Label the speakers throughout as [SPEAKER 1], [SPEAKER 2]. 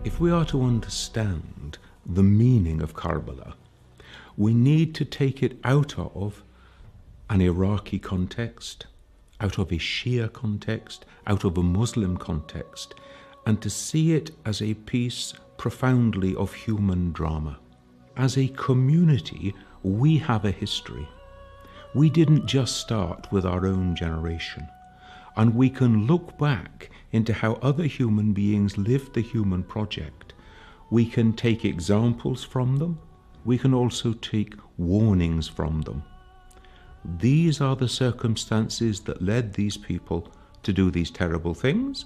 [SPEAKER 1] If we are to understand the meaning of Karbala, we need to take it out of an Iraqi context, out of a Shia context, out of a Muslim context, and to see it as a piece profoundly of human drama. As a community, we have a history. We didn't just start with our own generation, and we can look back into how other human beings lived the human project. We can take examples from them. We can also take warnings from them. These are the circumstances that led these people to do these terrible things.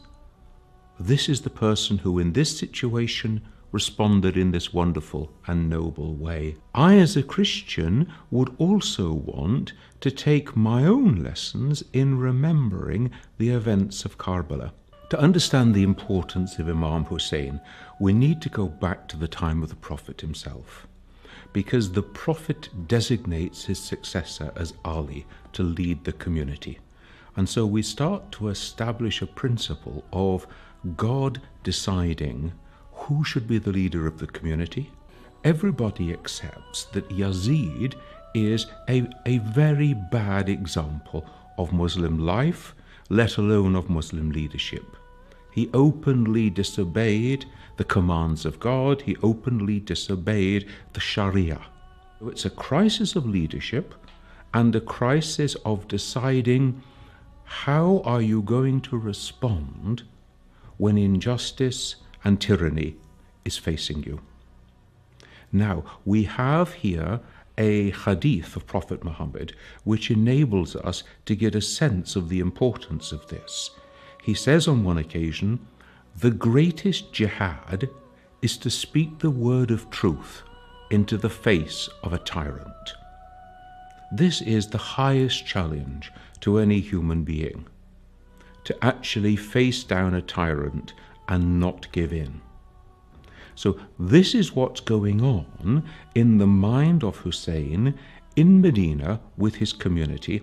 [SPEAKER 1] This is the person who in this situation responded in this wonderful and noble way. I, as a Christian, would also want to take my own lessons in remembering the events of Karbala. To understand the importance of Imam Hussein, we need to go back to the time of the Prophet himself, because the Prophet designates his successor as Ali to lead the community. And so we start to establish a principle of God deciding who should be the leader of the community. Everybody accepts that Yazid is a very bad example of Muslim life, let alone of Muslim leadership. He openly disobeyed the commands of God. He openly disobeyed the Sharia. So it's a crisis of leadership and a crisis of deciding how are you going to respond when injustice and tyranny is facing you. Now, we have here a hadith of Prophet Muhammad which enables us to get a sense of the importance of this. He says on one occasion, "The greatest jihad is to speak the word of truth into the face of a tyrant." This is the highest challenge to any human being, to actually face down a tyrant and not give in. So this is what's going on in the mind of Hussein in Medina with his community,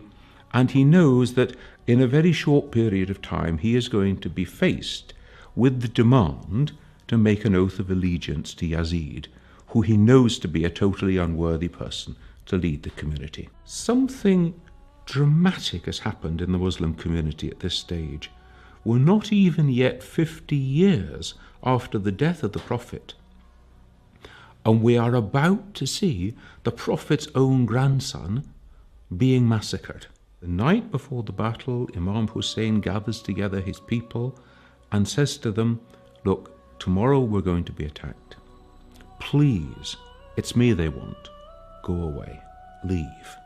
[SPEAKER 1] and he knows that in a very short period of time he is going to be faced with the demand to make an oath of allegiance to Yazid, who he knows to be a totally unworthy person to lead the community. Something dramatic has happened in the Muslim community at this stage. We're not even yet 50 years after the death of the Prophet, and we are about to see the Prophet's own grandson being massacred. The night before the battle, Imam Hussein gathers together his people and says to them, "Look, tomorrow we're going to be attacked. Please, it's me they want. Go away, leave."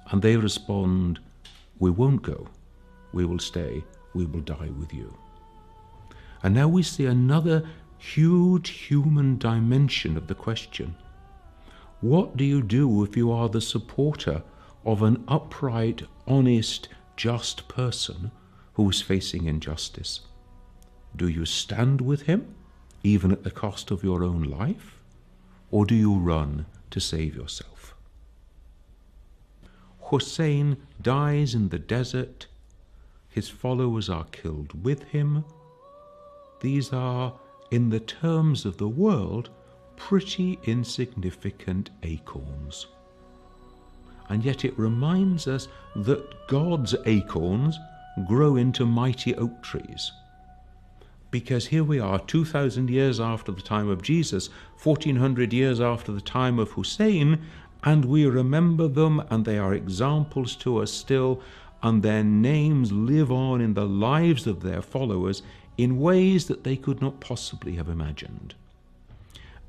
[SPEAKER 1] And they respond, "We won't go. We will stay. We will die with you." And now we see another huge human dimension of the question. What do you do if you are the supporter of an upright, honest, just person who is facing injustice? Do you stand with him, even at the cost of your own life? Or do you run to save yourself? Hussein dies in the desert. His followers are killed with him. These are, in the terms of the world, pretty insignificant acorns. And yet it reminds us that God's acorns grow into mighty oak trees. Because here we are 2,000 years after the time of Jesus, 1,400 years after the time of Hussein, and we remember them, and they are examples to us still, and their names live on in the lives of their followers in ways that they could not possibly have imagined.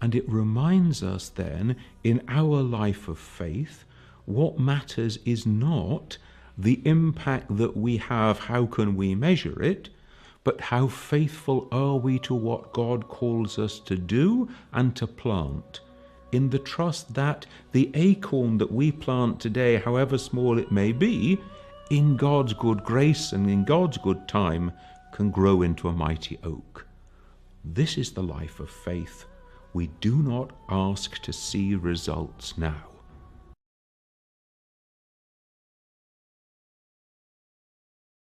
[SPEAKER 1] And it reminds us then, in our life of faith, what matters is not the impact that we have, how can we measure it, but how faithful are we to what God calls us to do and to plant, in the trust that the acorn that we plant today, however small it may be, in God's good grace and in God's good time, can grow into a mighty oak. This is the life of faith. We do not ask to see results now.